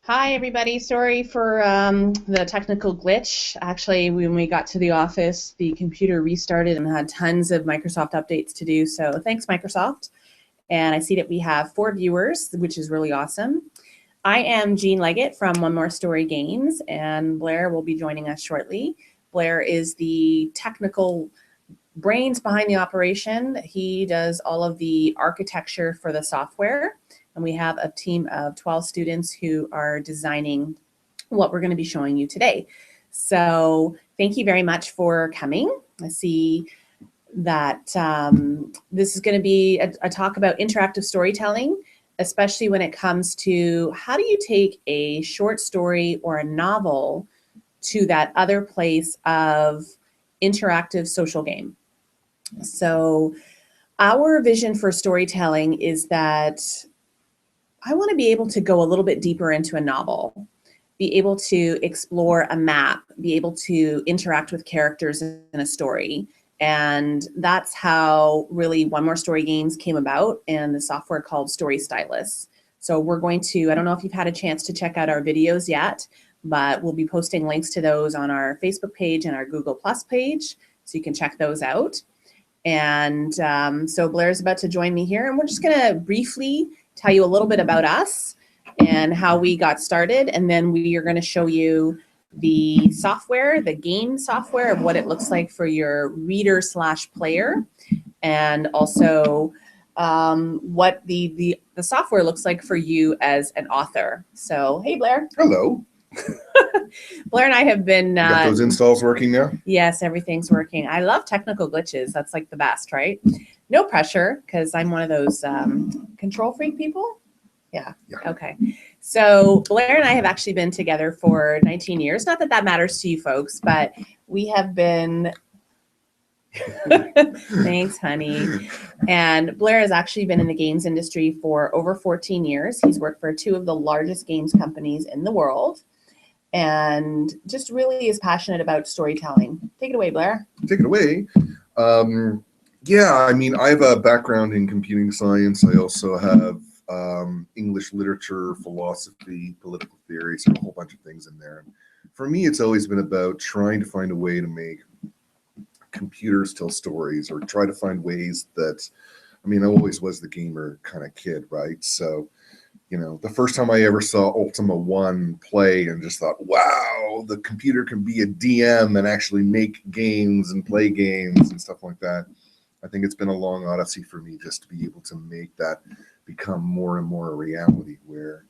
Hi, everybody. Sorry for the technical glitch. Actually, when we got to the office, the computer restarted and had tons of Microsoft updates to do. So thanks, Microsoft. And I see that we have 4 viewers, which is really awesome. I am Jean Leggett from One More Story Games, and Blair will be joining us shortly. Blair is the technical brains behind the operation. He does all of the architecture for the software. And we have a team of 12 students who are designing what we're going to be showing you today. So thank you very much for coming. I see that this is going to be a talk about interactive storytelling, especially when it comes to how do you take a short story or a novel to that other place of interactive social game. So our vision for storytelling is that I want to be able to go a little bit deeper into a novel, be able to explore a map, be able to interact with characters in a story. And that's how really One More Story Games came about, and the software called StoryStylus. So we're going to, I don't know if you've had a chance to check out our videos yet, but we'll be posting links to those on our Facebook page and our Google Plus page, so you can check those out. And so Blair's about to join me here, and we're just going to briefly tell you a little bit about us and how we got started, and then we are going to show you the software, the game software, of what it looks like for your reader / player, and also what the software looks like for you as an author. So, hey, Blair. Hello. Blair and I have been... got those installs working now? Yes, everything's working. I love technical glitches. That's like the best, right? No pressure, because I'm one of those control freak people. Yeah. Okay. So Blair and I have actually been together for 19 years. Not that that matters to you folks, but we have been... Thanks, honey. And Blair has actually been in the games industry for over 14 years. He's worked for 2 of the largest games companies in the world, and just really is passionate about storytelling. Take it away, Blair. Take it away. Yeah, I mean, I have a background in computing science. I also have English literature, philosophy, political theory, so a whole bunch of things in there. For me, it's always been about trying to find a way to make computers tell stories, or try to find ways that, I mean, I always was the gamer kind of kid, right? So, you know, the first time I ever saw Ultima 1 play and just thought, wow, the computer can be a DM and actually make games and play games and stuff like that. I think it's been a long odyssey for me just to be able to make that become more and more a reality where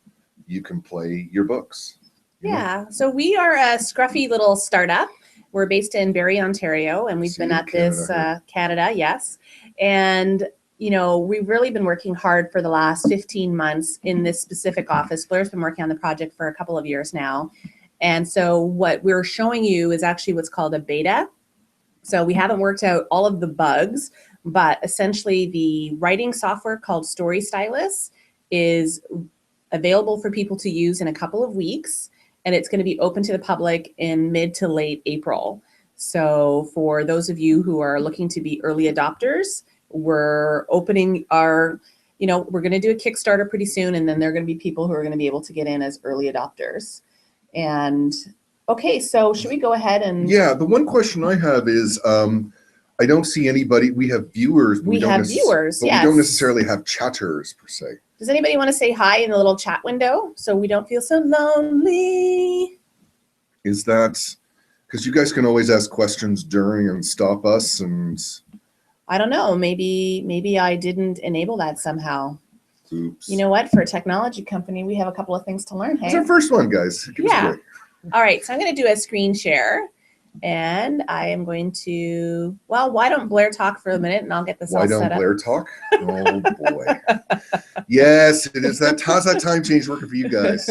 you can play your books. Yeah, so we are a scruffy little startup. We're based in Barrie, Ontario, and we've been at this Canada, yes. And you know, we've really been working hard for the last 15 months in this specific office. Blair's been working on the project for a couple of years now. And so what we're showing you is actually what's called a beta. So we haven't worked out all of the bugs, but essentially the writing software called StoryStylus is available for people to use in a couple of weeks, and it's going to be open to the public in mid to late April. So for those of you who are looking to be early adopters, we're opening our, you know, we're going to do a Kickstarter pretty soon, and then there are going to be people who are going to be able to get in as early adopters. And okay, so should we go ahead and... Yeah, the one question I have is, I don't see anybody. We have viewers. We have viewers, but yes. We don't necessarily have chatters per se. Does anybody want to say hi in the little chat window so we don't feel so lonely? Is that because you guys can always ask questions during and stop us? And I don't know. Maybe I didn't enable that somehow. Oops. You know what? For a technology company, we have a couple of things to learn. Hey, it's our first one, guys. Give us a break. All right. So I'm going to do a screen share, and I am going to. Well, why don't Blair talk for a minute, and I'll get this all set up. Why don't Blair talk? Oh boy. Yes, it is. How's that time change working for you guys?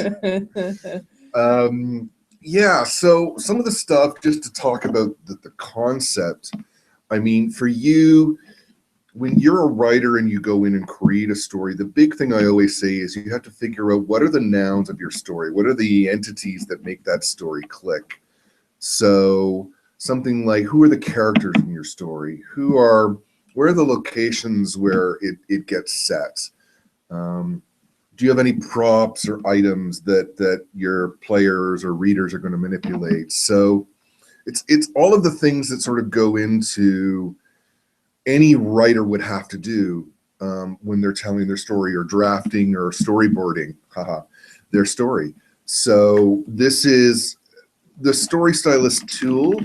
Yeah. So some of the stuff, just to talk about the concept. I mean, for you, when you're a writer and you go in and create a story, the big thing I always say is you have to figure out what are the nouns of your story? What are the entities that make that story click? So something like, who are the characters in your story? Where are the locations where it gets set? do you have any props or items that your players or readers are going to manipulate? So it's all of the things that sort of go into any writer would have to do when they're telling their story or drafting or storyboarding their story. So this is the StoryStylus tool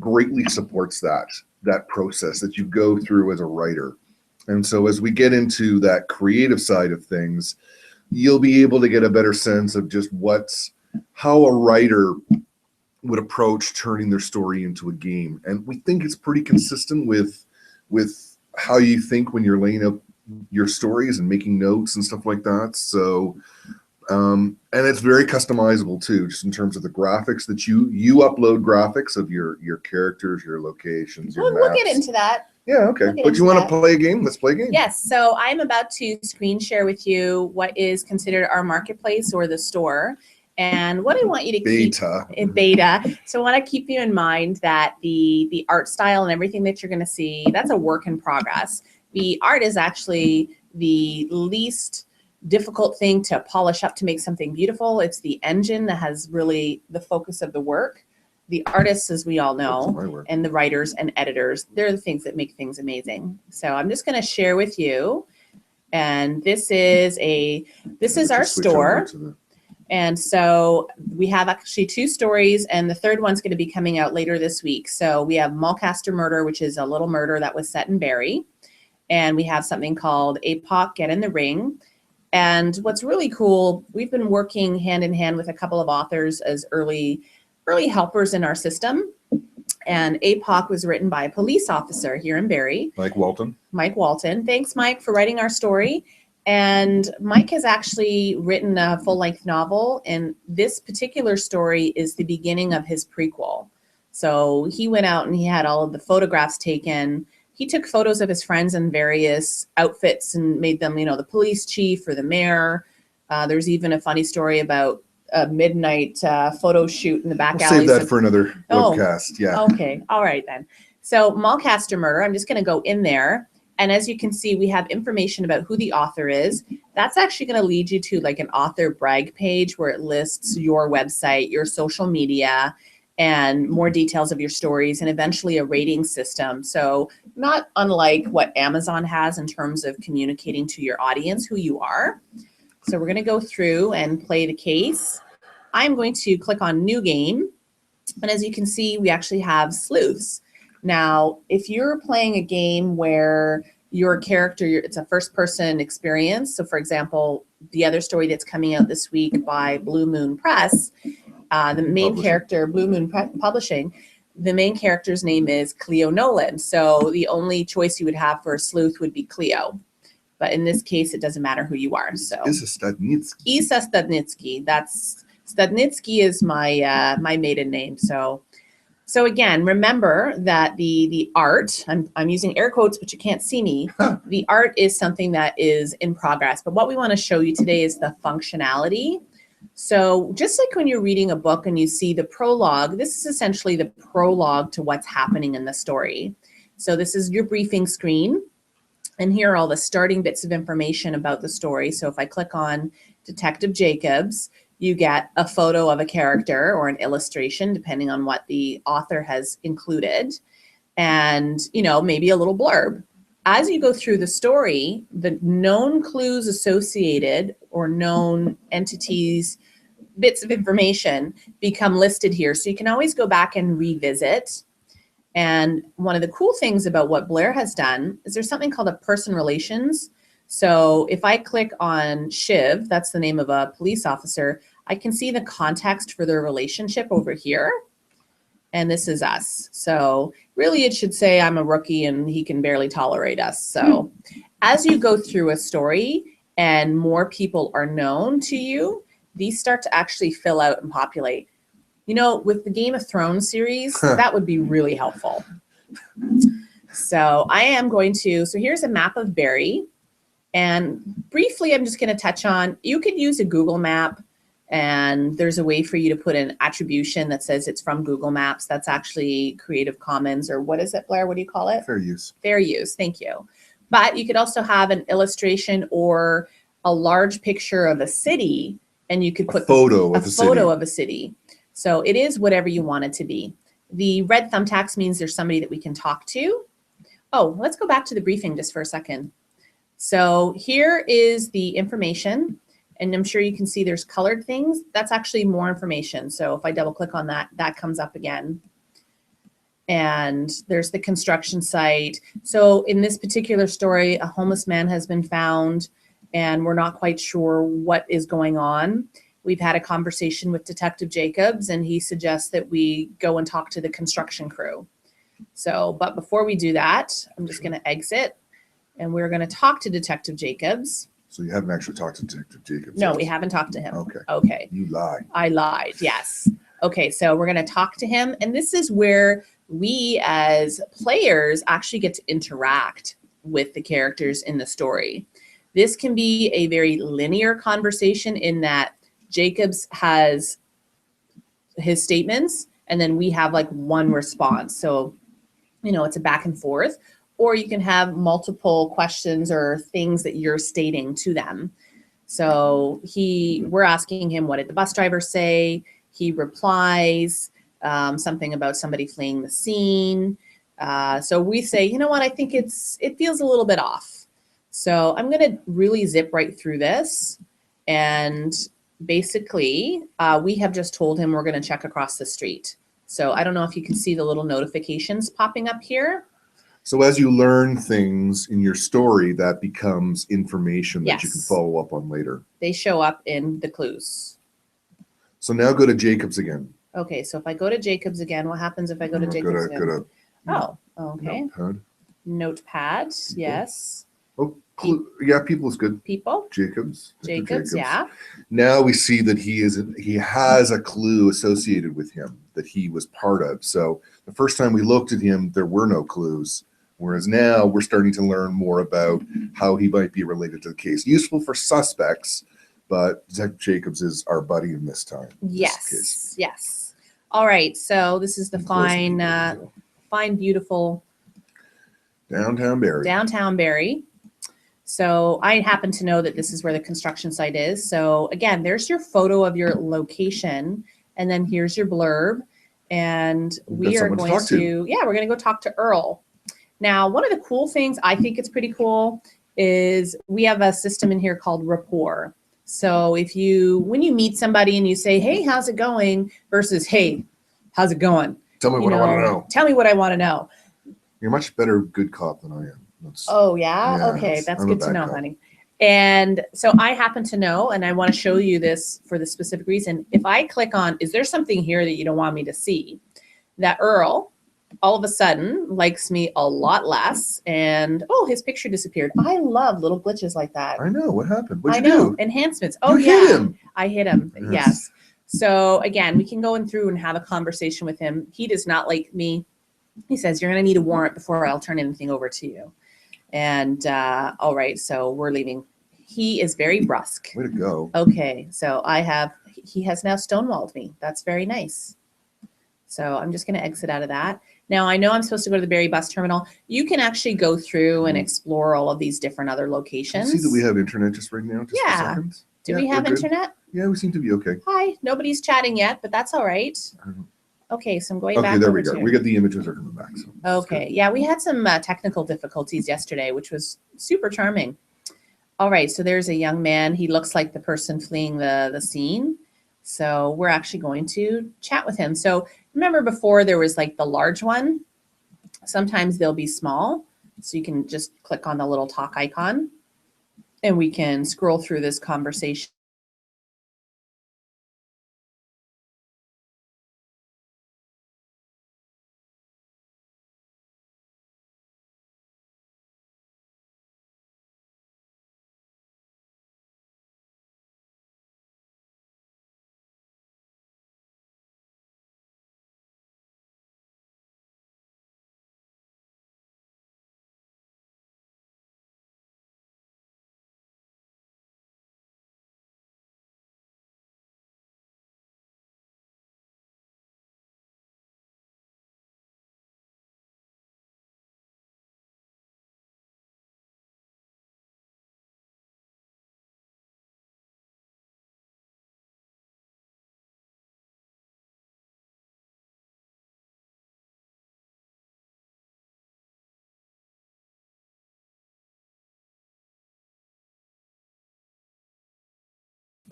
greatly supports that process that you go through as a writer. And so as we get into that creative side of things, you'll be able to get a better sense of just how a writer would approach turning their story into a game. And we think it's pretty consistent with how you think when you're laying out your stories and making notes and stuff like that. So and it's very customizable too, just in terms of the graphics that you upload graphics of your characters, your locations, your maps. We'll get into that. Yeah, okay. But you want to play a game? Let's play a game. Yes. So I'm about to screen share with you what is considered our marketplace or the store. And what I want you to keep in beta. So I want to keep you in mind that the art style and everything that you're going to see, that's a work in progress. The art is actually the least difficult thing to polish up to make something beautiful. It's the engine that has really the focus of the work. The artists, as we all know, and the writers and editors, they're the things that make things amazing. So I'm just going to share with you. And this is our store. And so we have actually 2 stories, and the third one's going to be coming out later this week. So we have Mulcaster Murder, which is a little murder that was set in Barrie. And we have something called APOC, Get in the Ring. And what's really cool, we've been working hand in hand with a couple of authors as early helpers in our system. And APOC was written by a police officer here in Barrie. Mike Walton. Mike Walton. Thanks, Mike, for writing our story. And Mike has actually written a full-length novel, and this particular story is the beginning of his prequel. So he went out and he had all of the photographs taken. He took photos of his friends in various outfits and made them, the police chief or the mayor. There's even a funny story about a midnight photo shoot in the back alley. Save that for another webcast. Yeah. Okay. All right, then. So Mulcaster Murder, I'm just going to go in there. And as you can see, we have information about who the author is. That's actually going to lead you to like an author brag page where it lists your website, your social media, and more details of your stories, and eventually a rating system. So not unlike what Amazon has in terms of communicating to your audience who you are. So we're going to go through and play the case. I'm going to click on New Game. And as you can see, we actually have sleuths. Now, if you're playing a game where your character, it's a first-person experience, so for example, the other story that's coming out this week by Blue Moon Press, the main character, Blue Moon Publishing, the main character's name is Cleo Nolan. So the only choice you would have for a sleuth would be Cleo. But in this case, it doesn't matter who you are. So Isa Studnitsky. Isa Studnitsky. Studnitsky is my my maiden name. So again, remember that the art, I'm using air quotes, but you can't see me. The art is something that is in progress. But what we want to show you today is the functionality. So just like when you're reading a book and you see the prologue, this is essentially the prologue to what's happening in the story. So this is your briefing screen. And here are all the starting bits of information about the story. So if I click on Detective Jacobs, you get a photo of a character or an illustration, depending on what the author has included, and maybe a little blurb. As you go through the story, the known clues associated or known entities, bits of information become listed here. So you can always go back and revisit. And one of the cool things about what Blair has done is there's something called a person relations. So if I click on Shiv, that's the name of a police officer, I can see the context for their relationship over here. And this is us. So really it should say I'm a rookie and he can barely tolerate us. So as you go through a story and more people are known to you, these start to actually fill out and populate. With the Game of Thrones series, that would be really helpful. So I am going to, so here's a map of Barrie. And briefly, I'm just going to touch on, you could use a Google map, and there's a way for you to put an attribution that says it's from Google Maps. That's actually Creative Commons, or what is it, Blair? What do you call it? Fair use. Fair use, thank you. But you could also have an illustration or a large picture of a city, and you could put a photo of a city. So it is whatever you want it to be. The red thumbtacks means there's somebody that we can talk to. Oh, let's go back to the briefing just for a second. So here is the information, and I'm sure you can see there's colored things. That's actually more information. So if I double click on that, that comes up again. And there's the construction site. So in this particular story, a homeless man has been found, and we're not quite sure what is going on. We've had a conversation with Detective Jacobs, and he suggests that we go and talk to the construction crew. So, but before we do that, I'm just going to exit, and we're going to talk to Detective Jacobs. So you haven't actually talked to Detective Jacobs? No, we haven't talked to him. Okay. Okay. You lied. I lied, yes. Okay, so we're going to talk to him, and this is where we as players actually get to interact with the characters in the story. This can be a very linear conversation in that Jacobs has his statements, and then we have like one response. So, you know, it's a back and forth, or you can have multiple questions or things that you're stating to them. So we're asking him, what did the bus driver say? He replies something about somebody fleeing the scene. So we say, you know what, I think it feels a little bit off. So I'm going to really zip right through this. And basically, we have just told him we're going to check across the street. So I don't know if you can see the little notifications popping up here. So as you learn things in your story, that becomes information that you can Yes. follow up on later. They show up in the clues. So now go to Jacobs again. Okay, so if I go to Jacobs again, what happens if I go to Jacobs again? Go to Oh, okay. Notepad. Notepad, yes. Oh, yeah, people is good. People. Jacobs. Jacobs, yeah. Now we see that he has a clue associated with him that he was part of. So the first time we looked at him, there were no clues. Whereas now we're starting to learn more about how he might be related to the case. Useful for suspects, but Detective Jacobs is our buddy in this time. Yes, yes. All right, so this is the fine, beautiful Downtown Barrie. Downtown Barrie. So I happen to know that this is where the construction site is. So again, there's your photo of your location, and then here's your blurb. And we are going to yeah, we're going to go talk to Earl. Now, one of the cool things, I think it's pretty cool, is we have a system in here called rapport. So when you meet somebody and you say, hey, how's it going? Versus, hey, how's it going? Tell me what I want to know. Tell me what I want to know. You're much better good cop than I am. Oh, yeah? Okay, that's good to know, honey. And so I happen to know, and I want to show you this for the specific reason. If I click on, is there something here that you don't want me to see? That Earl, all of a sudden, likes me a lot less, and oh, his picture disappeared. I love little glitches like that. I know. What happened? What'd you do? Enhancements. Oh, you yeah. Hit him. I hit him. Yes. So again, we can go in through and have a conversation with him. He does not like me. He says, you're going to need a warrant before I'll turn anything over to you. And all right, so we're leaving. He is very brusque. Way to go. Okay, so he has now stonewalled me. That's very nice. So I'm just going to exit out of that. Now, I know I'm supposed to go to the Barrie bus terminal. You can actually go through and explore all of these different other locations. See that we have internet just right now? Just yeah. a second. Do we have internet? Yeah, we seem to be okay. Hi. Nobody's chatting yet, but that's all right. Okay, so I'm going back. Okay, there we go. We got the images are coming back. So okay, yeah, we had some technical difficulties yesterday, which was super charming. All right, so there's a young man. He looks like the person fleeing the scene. So we're actually going to chat with him. So remember before there was like the large one? Sometimes they'll be small. So you can just click on the little talk icon and we can scroll through this conversation.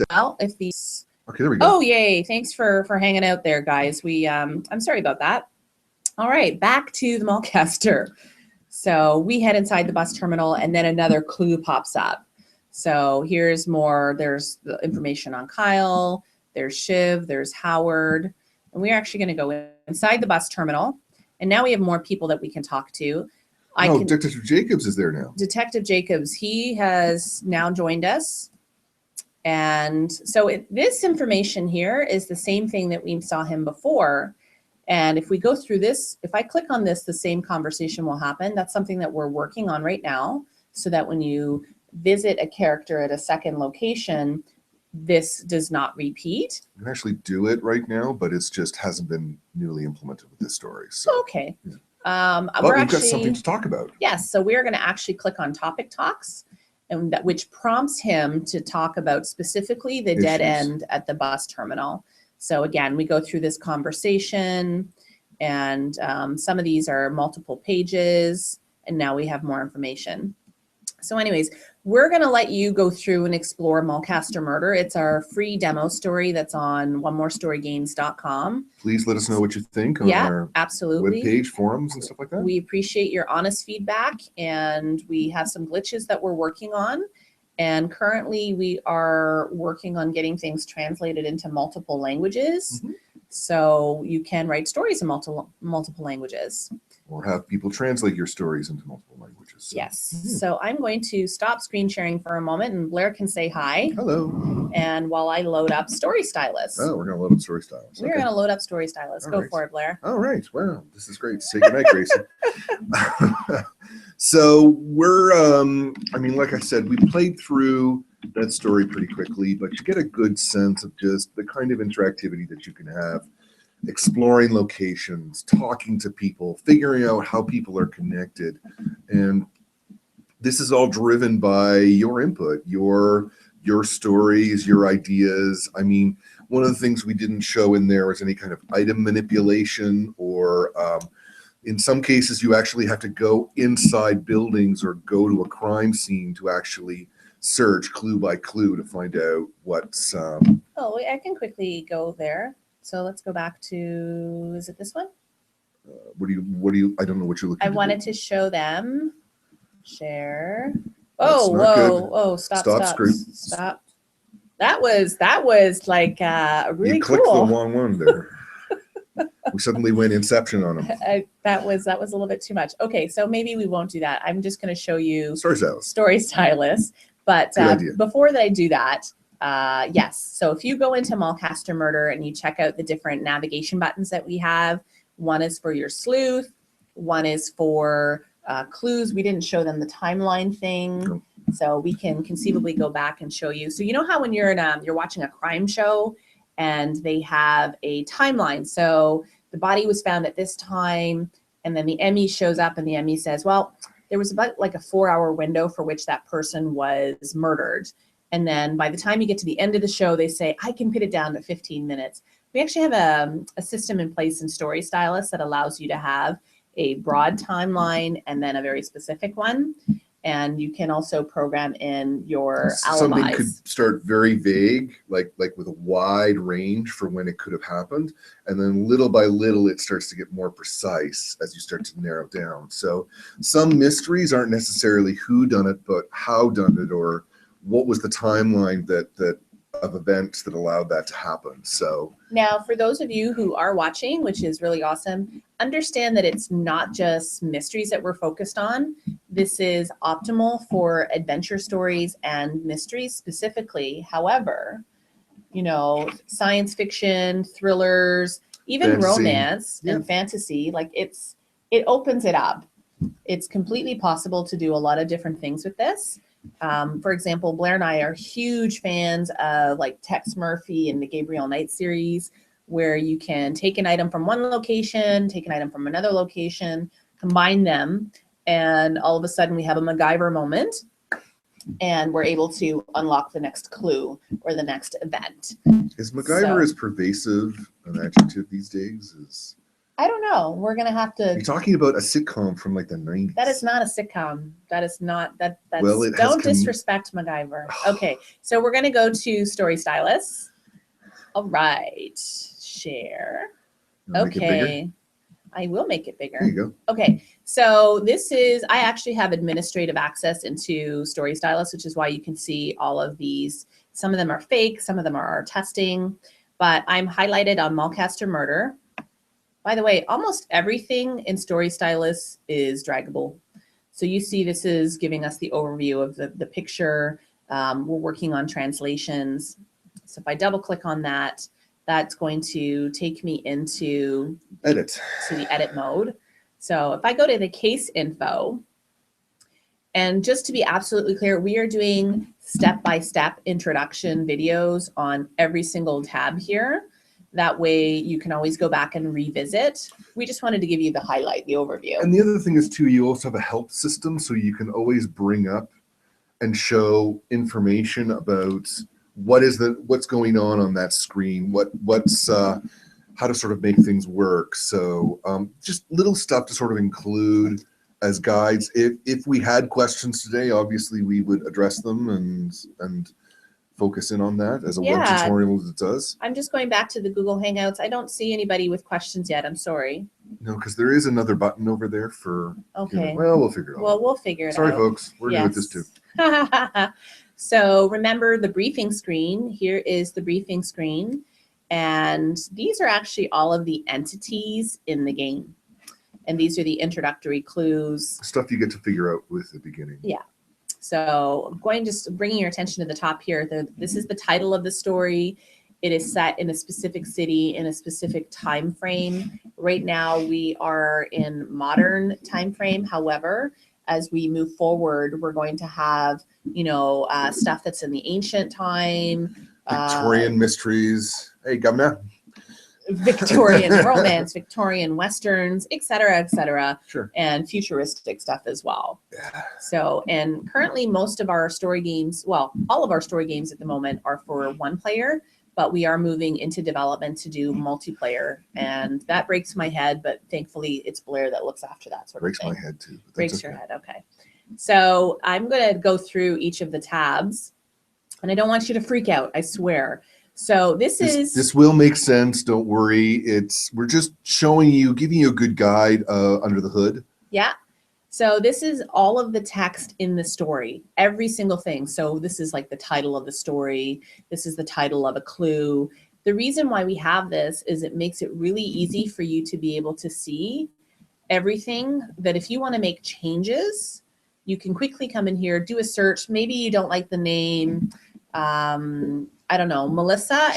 Well, if these. Okay, there we go. Oh, yay! Thanks for hanging out there, guys. We I'm sorry about that. All right, back to the Mallcaster. So we head inside the bus terminal, and then another clue pops up. So here's more. There's the information on Kyle. There's Shiv. There's Howard, and we're actually going to go inside the bus terminal. And now we have more people that we can talk to. Detective Jacobs is there now. Detective Jacobs, he has now joined us. And so this information here is the same thing that we saw him before. And if we go through this, if I click on this, the same conversation will happen. That's something that we're working on right now, so that when you visit a character at a second location, this does not repeat. You can actually do it right now, but it's just hasn't been newly implemented with this story. So okay. Yeah. But we've got something to talk about. Yes, so we're going to actually click on Topic Talks, and which prompts him to talk about specifically the dead end at the bus terminal. So again, we go through this conversation, and some of these are multiple pages, and now we have more information. So anyways, we're going to let you go through and explore Mallcaster Murder. It's our free demo story that's on onemorestorygames.com. Please let us know what you think on our absolutely. webpage, forums, and stuff like that. We appreciate your honest feedback, and we have some glitches that we're working on. And currently we are working on getting things translated into multiple languages. Mm-hmm. So you can write stories in multiple languages. Or have people translate your stories into multiple languages. So. Yes. Mm-hmm. So I'm going to stop screen sharing for a moment, and Blair can say hi. Hello. And while I load up StoryStylus. Oh, we're going to load up StoryStylus. We're going to load up StoryStylus. Go for it, Blair. All right. Wow. This is great. Say goodnight, Gracie. So we're, I mean, like I said, we played through that story pretty quickly, but you get a good sense of just the kind of interactivity that you can have, exploring locations, talking to people, figuring out how people are connected. And this is all driven by your input, your stories, your ideas. I mean, one of the things we didn't show in there was any kind of item manipulation, or in some cases you actually have to go inside buildings or go to a crime scene to actually search clue by clue to find out what's oh, I can quickly go there. So let's go back to, is it this one? What do you, I don't know what you're looking I wanted do. To show them, share. That's whoa, stop. That was like really you clicked cool. the wrong one there. We suddenly went Inception on them. That was a little bit too much. Okay, so maybe we won't do that. I'm just going to show you StoryStylus. But before I do that, yes. So if you go into Mallcaster Murder and you check out the different navigation buttons that we have, one is for your sleuth, one is for clues. We didn't show them the timeline thing, so we can conceivably go back and show you. So you know how when you're in you're watching a crime show and they have a timeline. So the body was found at this time, and then the ME shows up and the ME says, well, there was about like a 4-hour window for which that person was murdered. And then by the time you get to the end of the show, they say, I can put it down to 15 minutes. We actually have a system in place in StoryStylus that allows you to have a broad timeline and then a very specific one. And you can also program in your alibis. Something could start very vague, like with a wide range for when it could have happened. And then little by little, it starts to get more precise as you start to narrow down. So some mysteries aren't necessarily who done it, but how done it, or what was the timeline that of events that allowed that to happen. So now, for those of you who are watching, which is really awesome, understand that it's not just mysteries that we're focused on. This is optimal for adventure stories and mysteries specifically. However, you know, science fiction, thrillers, even fantasy, romance and fantasy, like it opens it up. It's completely possible to do a lot of different things with this. For example, Blair and I are huge fans of like Tex Murphy and the Gabriel Knight series, where you can take an item from one location, take an item from another location, combine them, and all of a sudden we have a MacGyver moment, and we're able to unlock the next clue or the next event. Is MacGyver as pervasive an adjective these days as I don't know. We're gonna have You're to. talking about a sitcom from like the 90s. That is not a sitcom. That is not that. That's Well, it has don't disrespect MacGyver. Oh. Okay, so we're gonna go to StoryStylus. All right, share. Make it bigger? Okay, I will make it bigger. There you go. Okay, so this is, I actually have administrative access into StoryStylus, which is why you can see all of these. Some of them are fake, some of them are testing, but I'm highlighted on Mulcaster Murder. By the way, almost everything in StoryStylus is draggable. So you see this is giving us the overview of the picture. We're working on translations. So if I double click on that, that's going to take me into Edit. To the edit mode. So if I go to the case info, and just to be absolutely clear, we are doing step-by-step introduction videos on every single tab here. That way you can always go back and revisit. We just wanted to give you the highlight, the overview. And the other thing is too, you also have a help system, so you can always bring up and show information about what's going on that screen, what's how to sort of make things work. So just little stuff to sort of include as guides. If we had questions today, obviously we would address them and focus in on that as a web tutorial as it does. I'm just going back to the Google Hangouts. I don't see anybody with questions yet. I'm sorry. No, because there is another button over there for. Okay. Well, we'll figure it out. Well, we'll figure it out. Sorry, folks. We're new at this too. So remember the briefing screen. Here is the briefing screen. And these are actually all of the entities in the game. And these are the introductory clues. Stuff you get to figure out with the beginning. Yeah. So I'm going just bringing your attention to the top here. This is the title of the story. It is set in a specific city in a specific time frame. Right now we are in modern time frame. However, as we move forward, we're going to have, stuff that's in the ancient time. Victorian mysteries. Hey, governor. Victorian romance, Victorian westerns, et cetera, sure. And futuristic stuff as well. Yeah. So, and currently most of our story games, well, all of our story games at the moment are for one player, but we are moving into development to do multiplayer, and that breaks my head, but thankfully it's Blair that looks after that sort of thing. Breaks my head too. Breaks your head, okay. So I'm gonna go through each of the tabs, and I don't want you to freak out, I swear. So this will make sense. Don't worry. We're just showing you, giving you a good guide under the hood. Yeah. So this is all of the text in the story, every single thing. So this is like the title of the story. This is the title of a clue. The reason why we have this is it makes it really easy for you to be able to see everything, that if you want to make changes, you can quickly come in here, do a search. Maybe you don't like the name. I don't know, Melissa.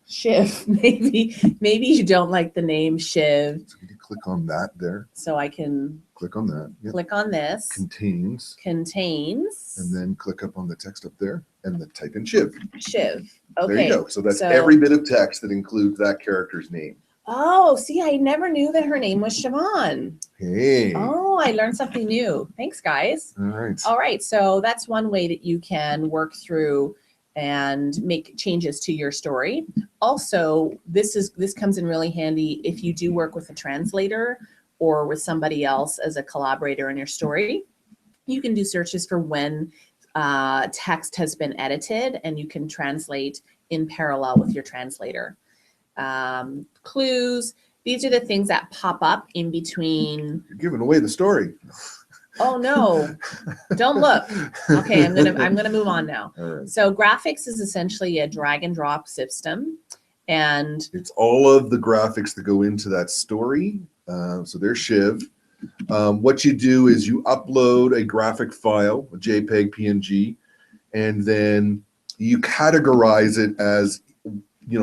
Shiv. Maybe you don't like the name Shiv. So you click on that there. So I can click on that. Yep. Click on this. Contains. And then click up on the text up there and then type in Shiv. Shiv. Okay. There you go. So that's every bit of text that includes that character's name. Oh, see, I never knew that her name was Siobhan. Hey. Oh, I learned something new. Thanks, guys. All right. All right. So that's one way that you can work through and make changes to your story. Also, this comes in really handy if you do work with a translator or with somebody else as a collaborator in your story. You can do searches for when text has been edited, and you can translate in parallel with your translator. Clues, these are the things that pop up in between. You're giving away the story. Oh no, don't look. Okay, I'm gonna move on now. All right. So graphics is essentially a drag and drop system, and it's all of the graphics that go into that story. So there's Shiv. What you do is you upload a graphic file, a JPEG, PNG, and then you categorize it as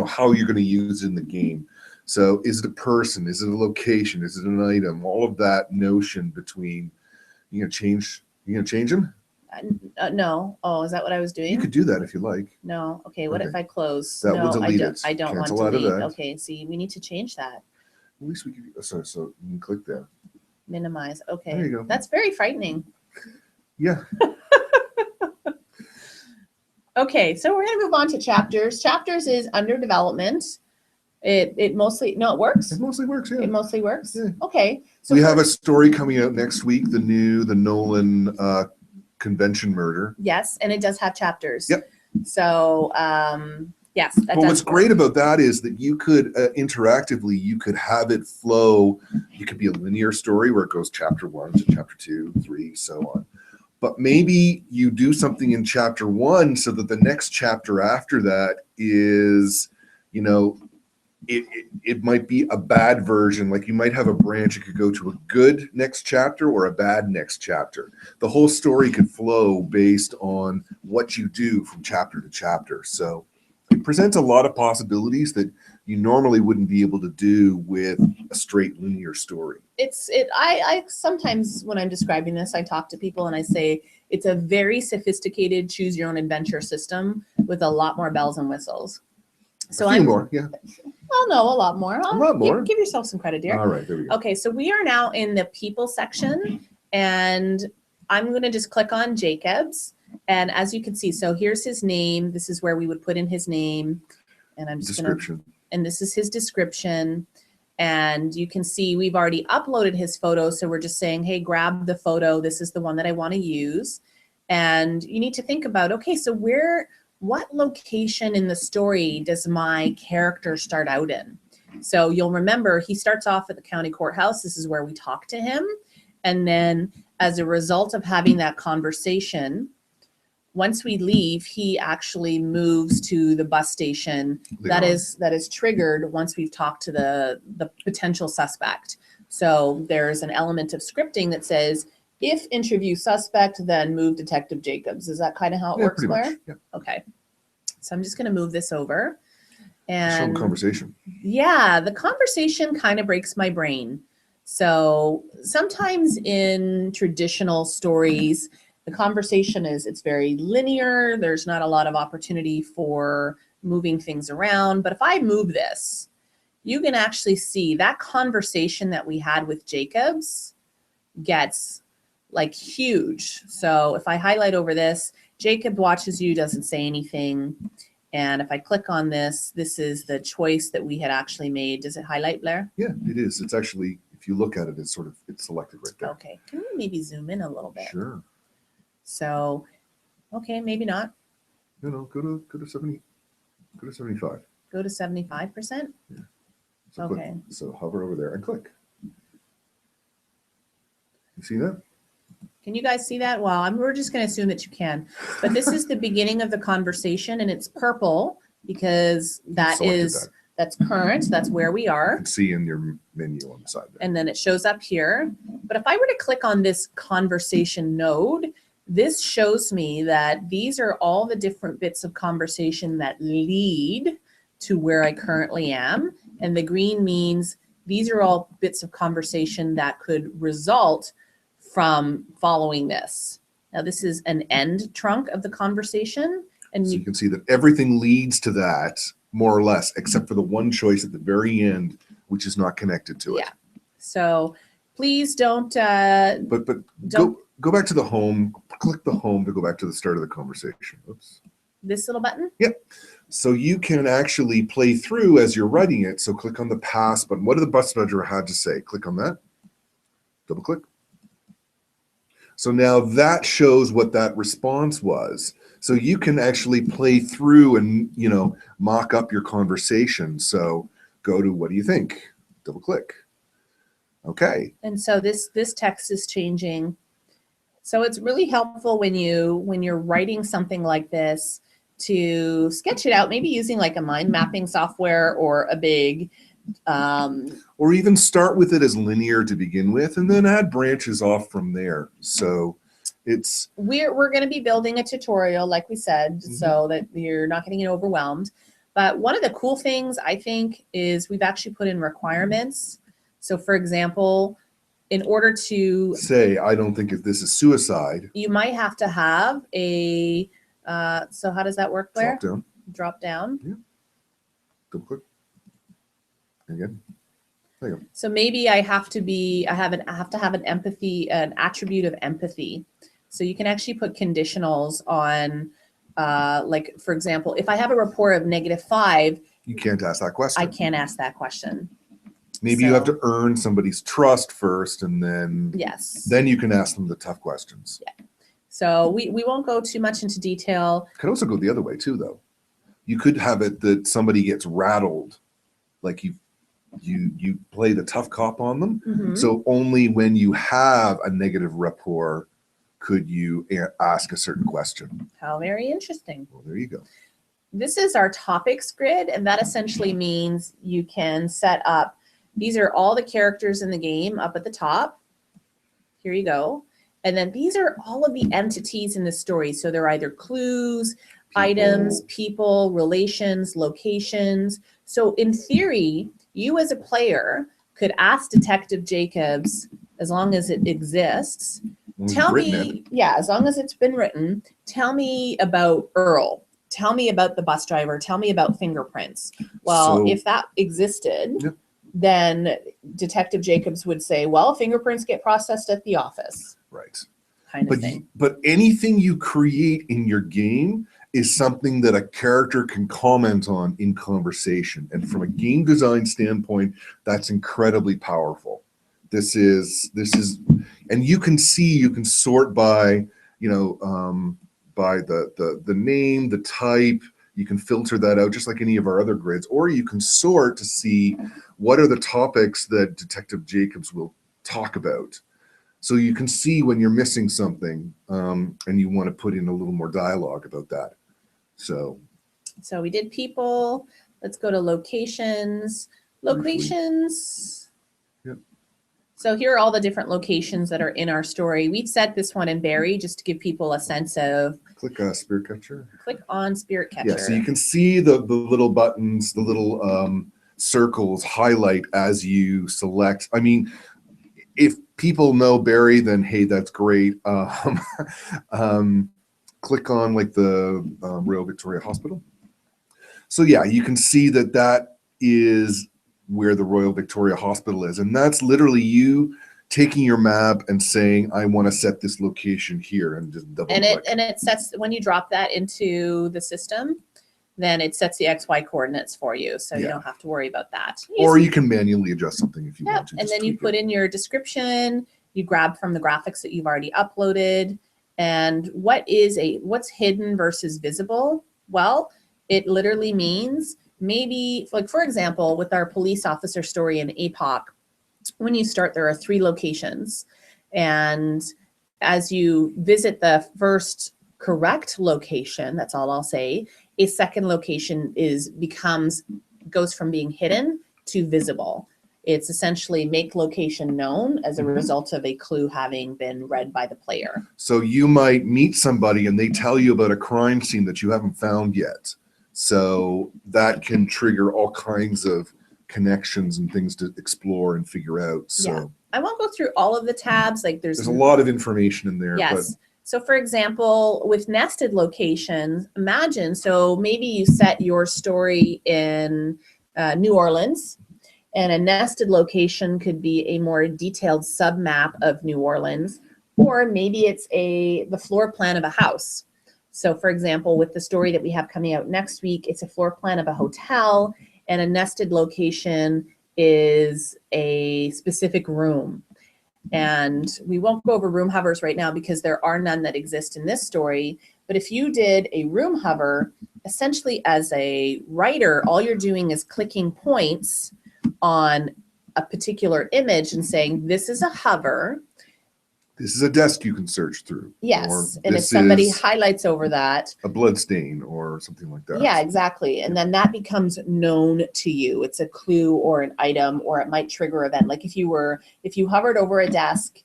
how you're going to use it in the game. So is it a person? Is it a location? Is it an item? All of that notion between. You gonna change them? No. Oh, is that what I was doing? You could do that if you like. No. Okay. What if I close? That will delete it. I don't want to delete. Okay. See, we need to change that. At least we can. So you can click there. Minimize. Okay. There you go. That's very frightening. Yeah. Okay. So we're gonna move on to chapters. Chapters is under development. It mostly, no, it works. It mostly works, yeah. It mostly works? Yeah. Okay. So we have a story coming out next week, the Nolan convention murder. Yes, and it does have chapters. Yep. So, yes, that But does what's work. great about that is that you could interactively, you could have it flow. You could be a linear story where it goes chapter 1 to chapter 2, 3, so on. But maybe you do something in chapter 1 so that the next chapter after that is, you know, it might be a bad version. Like you might have a branch, it could go to a good next chapter or a bad next chapter. The whole story could flow based on what you do from chapter to chapter. So it presents a lot of possibilities that you normally wouldn't be able to do with a straight linear story. I sometimes when I'm describing this, I talk to people and I say it's a very sophisticated choose your own adventure system with a lot more bells and whistles. So a few more, yeah. Well, no, a lot more. A lot more. Give yourself some credit, dear. All right, there we go. Okay, so we are now in the people section, and I'm going to just click on Jacobs. And as you can see, so here's his name. This is where we would put in his name. And I'm just going to, and this is his description. And you can see we've already uploaded his photo. So we're just saying, hey, grab the photo. This is the one that I want to use. And you need to think about, okay, so what location in the story does my character start out in? So you'll remember he starts off at the county courthouse. This is where we talk to him. And then as a result of having that conversation, once we leave, he actually moves to the bus station. That is triggered once we've talked to the potential suspect. So there's an element of scripting that says, if interview suspect, then move Detective Jacobs. Is that kind of how it works, Blair? Yeah. Okay. So I'm just going to move this over. And show conversation. Yeah, the conversation kind of breaks my brain. So sometimes in traditional stories, the conversation it's very linear. There's not a lot of opportunity for moving things around. But if I move this, you can actually see that conversation that we had with Jacobs gets like huge. So if I highlight over this, Jacob watches you, doesn't say anything. And if I click on this, this is the choice that we had actually made. Does it highlight, Blair? Yeah, it is. It's actually, if you look at it, it's selected right there. Okay. Can we maybe zoom in a little bit? Sure. So, okay, maybe not. No, go to 70. Go to 75. Go to 75%? Yeah. So okay. So hover over there and click. You see that? Can you guys see that? Well, we're just going to assume that you can. But this is the beginning of the conversation, and it's purple because that's current. That's where we are. You can see in your menu on the side there. And then it shows up here. But if I were to click on this conversation node, this shows me that these are all the different bits of conversation that lead to where I currently am. And the green means these are all bits of conversation that could result from following this. Now this is an end trunk of the conversation. And so you can see that everything leads to that, more or less, except for the one choice at the very end, which is not connected to it. Yeah. So please don't. But go back to the home. Click the home to go back to the start of the conversation. Oops. This little button? Yep. So you can actually play through as you're writing it. So click on the pass button. What did the bus driver had to say? Click on that. Double click. So now that shows what that response was. So you can actually play through and, mock up your conversation. So go to, what do you think? Double click. Okay. And so this text is changing. So it's really helpful when you're writing something like this to sketch it out, maybe using like a mind mapping software or a big or even start with it as linear to begin with and then add branches off from there. So we're going to be building a tutorial, like we said, so that you're not getting overwhelmed. But one of the cool things I think is we've actually put in requirements. So for example, in order to say, I don't think if this is suicide, you might have to have a so how does that work, Blair? Drop down. Yeah. Double click. Again. There you go. So maybe I have to have an attribute of empathy. So you can actually put conditionals on, like for example, if I have a rapport of -5, You can't ask that question. I can't ask that question. Maybe you have to earn somebody's trust first, and then then you can ask them the tough questions. Yeah. So we won't go too much into detail. Could also go the other way too, though. You could have it that somebody gets rattled, like you play the tough cop on them. So only when you have a negative rapport could you ask a certain question. How very interesting. Well, there you go. This is our topics grid, and that essentially means you can set up, these are all the characters in the game up at the top. Here you go. And then these are all of the entities in the story. So they're either clues, items, people, relations, locations. So in theory, you as a player could ask Detective Jacobs, as long as it exists, tell me, as long as it's been written, tell me about Earl. Tell me about the bus driver. Tell me about fingerprints. Well, if that existed, then Detective Jacobs would say, well, fingerprints get processed at the office. Right. Kind of thing. But anything you create in your game is something that a character can comment on in conversation. And from a game design standpoint, that's incredibly powerful. This is, and you can see, you can sort by, by the name, the type. You can filter that out just like any of our other grids, or you can sort to see what are the topics that Detective Jacobs will talk about. So you can see when you're missing something, and you want to put in a little more dialogue about that. So we did people. Let's go to locations. Locations. Yep. So here are all the different locations that are in our story. We've set this one in Barry just to give people a sense of. Click Spirit Catcher. Click on Spirit Catcher. Yeah, so you can see the little buttons, the little circles highlight as you select. I mean, if people know Barry, then hey, that's great. Click on like the Royal Victoria Hospital. So yeah, you can see that that is where the Royal Victoria Hospital is. And that's literally you taking your map and saying, I want to set this location here, and just double click. And it sets, when you drop that into the system, then it sets the XY coordinates for you. So you don't have to worry about that. Or you can manually adjust something if you want to. And then you put in your description, you grab from the graphics that you've already uploaded. And what's hidden versus visible? Well, it literally means maybe, like for example, with our police officer story in APOC, when you start, there are 3 locations. And as you visit the first correct location, that's all I'll say, a second location goes from being hidden to visible. It's essentially make location known as a result of a clue having been read by the player. So you might meet somebody and they tell you about a crime scene that you haven't found yet. So that can trigger all kinds of connections and things to explore and figure out. So I won't go through all of the tabs. Like there's a lot of information in there. Yes. But so for example, with nested locations, imagine, so maybe you set your story in New Orleans, and a nested location could be a more detailed submap of New Orleans, or maybe it's the floor plan of a house. So for example, with the story that we have coming out next week, it's a floor plan of a hotel, and a nested location is a specific room. And we won't go over room hovers right now because there are none that exist in this story. But if you did a room hover, essentially as a writer, all you're doing is clicking points on a particular image and saying, this is a hover. This is a desk you can search through. Yes, and if somebody highlights over that. A blood stain or something like that. Yeah, exactly. And then that becomes known to you. It's a clue or an item, or it might trigger an event. Like if you hovered over a desk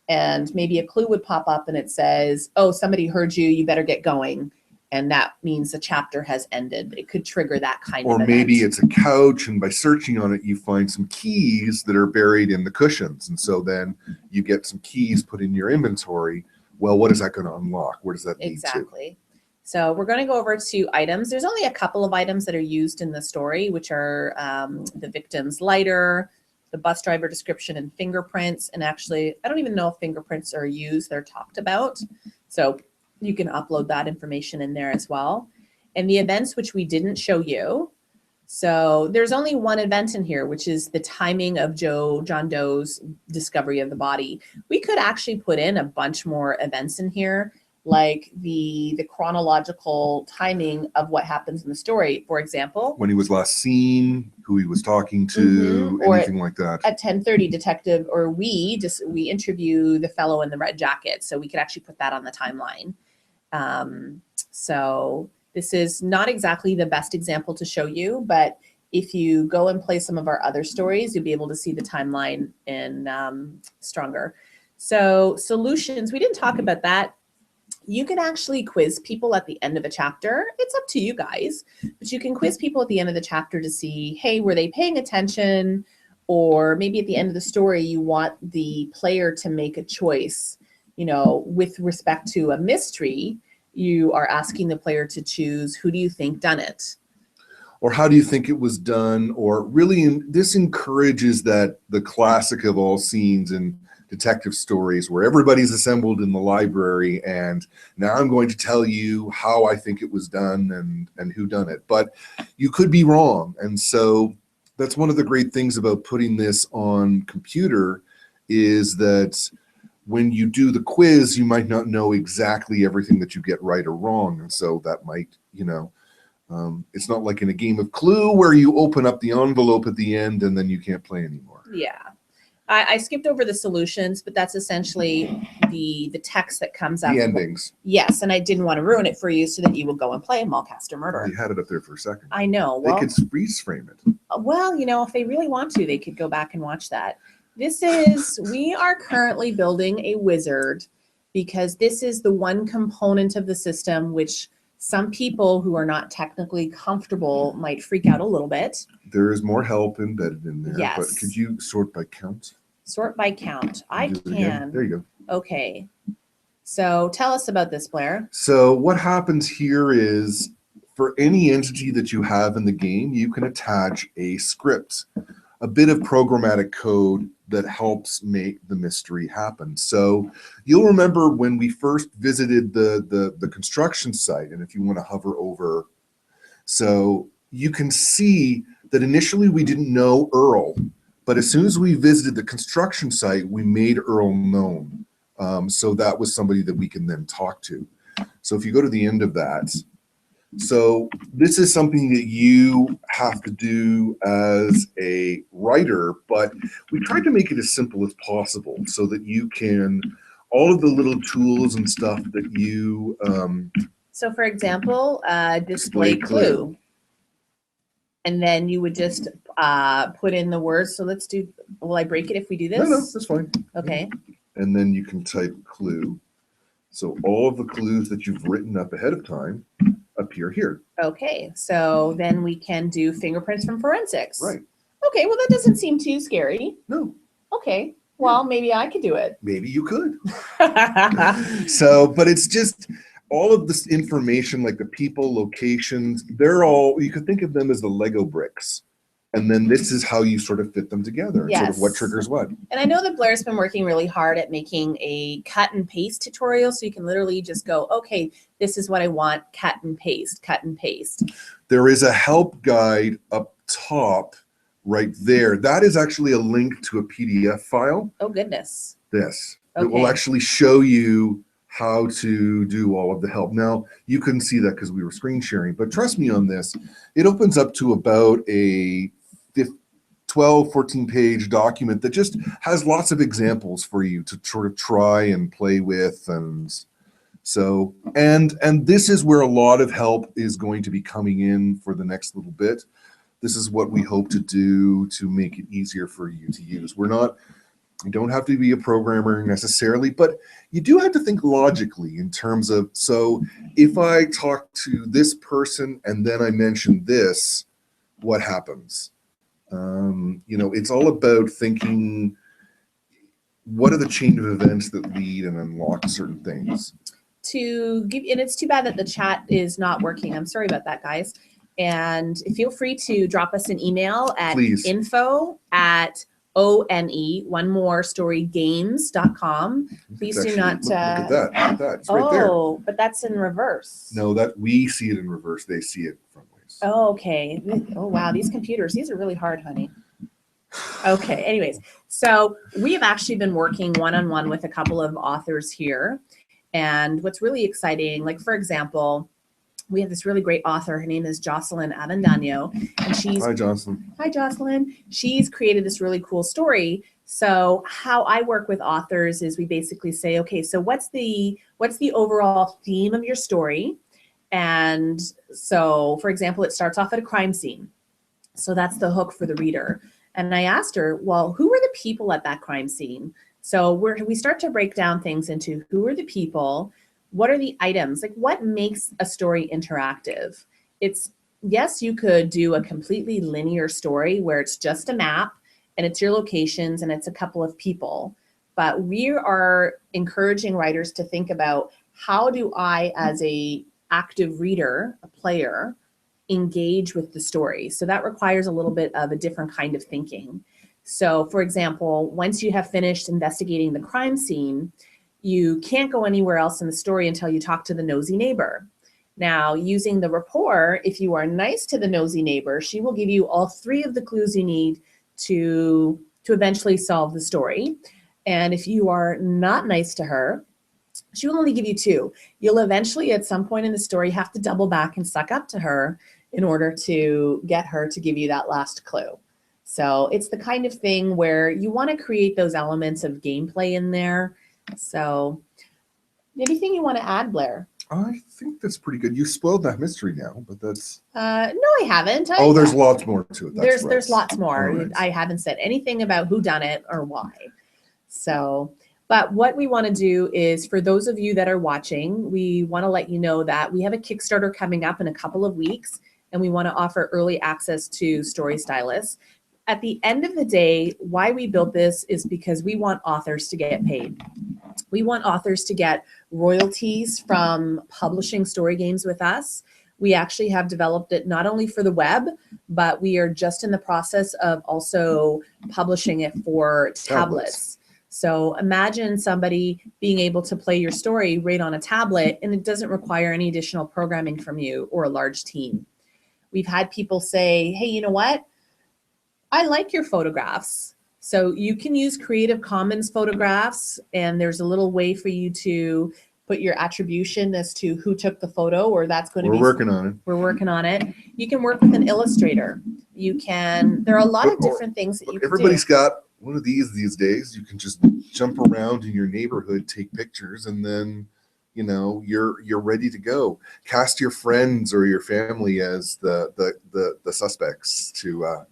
and maybe a clue would pop up and it says, oh, somebody heard you, you better get going. And that means the chapter has ended. It could trigger that kind of event. Or maybe it's a couch, and by searching on it, you find some keys that are buried in the cushions. And so then you get some keys put in your inventory. Well, what is that going to unlock? Where does that lead to? Exactly. So we're going to go over to items. There's only a couple of items that are used in the story, which are the victim's lighter, the bus driver description, and fingerprints. And actually, I don't even know if fingerprints are used. They're talked about. So you can upload that information in there as well. And the events which we didn't show you. So there's only one event in here, which is the timing of John Doe's discovery of the body. We could actually put in a bunch more events in here, like the chronological timing of what happens in the story. For example, when he was last seen, who he was talking to, or anything like that. At 10:30, detective, or we interview the fellow in the red jacket, so we could actually put that on the timeline. So this is not exactly the best example to show you, but if you go and play some of our other stories, you'll be able to see the timeline in stronger. So solutions, we didn't talk about that. You can actually quiz people at the end of a chapter. It's up to you guys, but you can quiz people at the end of the chapter to see, hey, were they paying attention? Or maybe at the end of the story, you want the player to make a choice, you know, with respect to a mystery. You are asking the player to choose, who do you think done it? Or how do you think it was done? Or really, this encourages that the classic of all scenes in detective stories where everybody's assembled in the library and now I'm going to tell you how I think it was done and who done it. But you could be wrong. And so that's one of the great things about putting this on computer is that when you do the quiz, you might not know exactly everything that you get right or wrong. And so that might, you know, it's not like in a game of Clue where you open up the envelope at the end and then you can't play anymore. Yeah. I skipped over the solutions, but that's essentially the text that comes up. The endings. Yes, and I didn't want to ruin it for you so that you will go and play Mulcaster Murder. You had it up there for a second. I know. Well, they could freeze frame it. Well, you know, if they really want to, they could go back and watch that. We are currently building a wizard because this is the one component of the system which some people who are not technically comfortable might freak out a little bit. There is more help embedded in there. Yes. But could you sort by count? Sort by count. I can. There you go. Okay. So tell us about this, Blair. So what happens here is for any entity that you have in the game, you can attach a script, a bit of programmatic code that helps make the mystery happen. So you'll remember when we first visited the construction site, and if you want to hover over, so you can see that initially we didn't know Earl, but as soon as we visited the construction site, we made Earl known. So that was somebody that we can then talk to. So if you go to the end of that, so this is something that you have to do as a writer, but we tried to make it as simple as possible so that you can, all of the little tools and stuff that you... so for example, display clue. And then you would just put in the words. So let's do, will I break it if we do this? No, that's fine. Okay. And then you can type clue. So all of the clues that you've written up ahead of time appear here. Okay, so then we can do fingerprints from forensics. Right. Okay, well that doesn't seem too scary. No. Okay, well maybe I could do it. Maybe you could. So, but it's just all of this information, like the people, locations, they're all, you could think of them as the Lego bricks. And then this is how you sort of fit them together, yes. Sort of what triggers what. And I know that Blair's been working really hard at making a cut and paste tutorial, so you can literally just go, okay, this is what I want, cut and paste, cut and paste. There is a help guide up top right there. That is actually a link to a PDF file. Oh, goodness. This. Okay. It will actually show you how to do all of the help. Now, you couldn't see that because we were screen sharing, but trust me on this, it opens up to about a 12, 14-page document that just has lots of examples for you to sort of try and play with. And so, and this is where a lot of help is going to be coming in for the next little bit. This is what we hope to do to make it easier for you to use. You don't have to be a programmer necessarily, but you do have to think logically in terms of, so if I talk to this person and then I mention this, what happens? You know, it's all about thinking, what are the chain of events that lead and unlock certain things? And it's too bad that the chat is not working. I'm sorry about that, guys. And feel free to drop us an email at info@onemorestorygames.com. Please do not. Look at that. It's right there. Oh, but that's in reverse. No, that we see it in reverse. They see it front ways. Oh, okay. Oh, wow. These computers, these are really hard, honey. Okay. Anyways, so we have actually been working one-on-one with a couple of authors here. And what's really exciting, like for example, we have this really great author. Her name is Jocelyn Avendano, and she's Hi, Jocelyn. Hi, Jocelyn. She's created this really cool story. So how I work with authors is we basically say, okay, so what's the overall theme of your story? And so, for example, it starts off at a crime scene. So that's the hook for the reader. And I asked her, well, who were the people at that crime scene? So we start to break down things into who are the people, what are the items, like what makes a story interactive? It's, yes, you could do a completely linear story where it's just a map and it's your locations and it's a couple of people. But we are encouraging writers to think about, how do I, as a active reader, a player, engage with the story? So that requires a little bit of a different kind of thinking. So for example, once you have finished investigating the crime scene, you can't go anywhere else in the story until you talk to the nosy neighbor. Now, using the rapport, if you are nice to the nosy neighbor, she will give you all 3 of the clues you need to eventually solve the story. And if you are not nice to her, she will only give you 2. You'll eventually, at some point in the story, have to double back and suck up to her in order to get her to give you that last clue. So it's the kind of thing where you want to create those elements of gameplay in there. So anything you want to add, Blair? I think that's pretty good. You spoiled that mystery now, but that's... No, I haven't. Oh, there's lots more to it. That's there's lots more. Right. I haven't said anything about who done it or why. So, but what we want to do is, for those of you that are watching, we want to let you know that we have a Kickstarter coming up in a couple of weeks, and we want to offer early access to StoryStylus. At the end of the day, why we built this is because we want authors to get paid. We want authors to get royalties from publishing story games with us. We actually have developed it not only for the web, but we are just in the process of also publishing it for tablets. So imagine somebody being able to play your story right on a tablet, and it doesn't require any additional programming from you or a large team. We've had people say, hey, you know what? I like your photographs. So you can use Creative Commons photographs, and there's a little way for you to put your attribution as to who took the photo, or that's going to be... We're working on it. We're working on it. You can work with an illustrator. You can, there are a lot of different things that you can do. Everybody's got one of these days. You can just jump around in your neighborhood, take pictures, and then, you know, you're ready to go. Cast your friends or your family as the suspects to...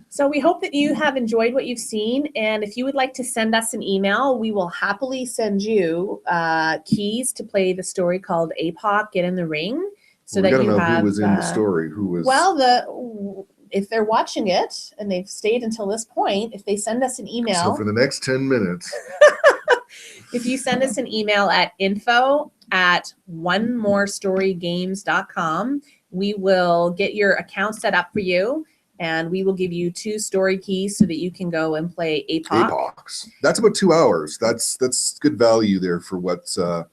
So we hope that you have enjoyed what you've seen, and if you would like to send us an email, we will happily send you keys to play the story called APOC Get in the Ring, so that you have... who was in the story, who was... Well, if they're watching it and they've stayed until this point, if they send us an email... So for the next 10 minutes... If you send us an email at info@onemorestorygames.com, we will get your account set up for you, and we will give you 2 story keys so that you can go and play APOC. APOCs. That's about 2 hours. That's good value there for what you're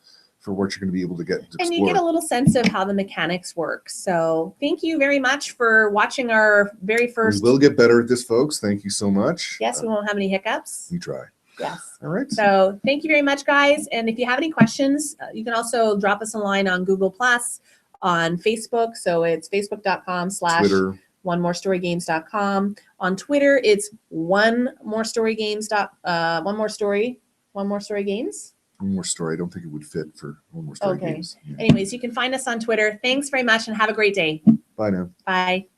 going to be able to get to explore. And you get a little sense of how the mechanics work. So thank you very much for watching our very first... We will get better at this, folks. Thank you so much. Yes, we won't have any hiccups. We try. Yes. All right. So thank you very much, guys. And if you have any questions, you can also drop us a line on Google+, on Facebook. So it's facebook.com/ Twitter. onemorestorygames.com. On Twitter, it's one more story games. One more story games. One more story. I don't think it would fit for one more story games. Yeah. Anyways, you can find us on Twitter. Thanks very much and have a great day. Bye now. Bye.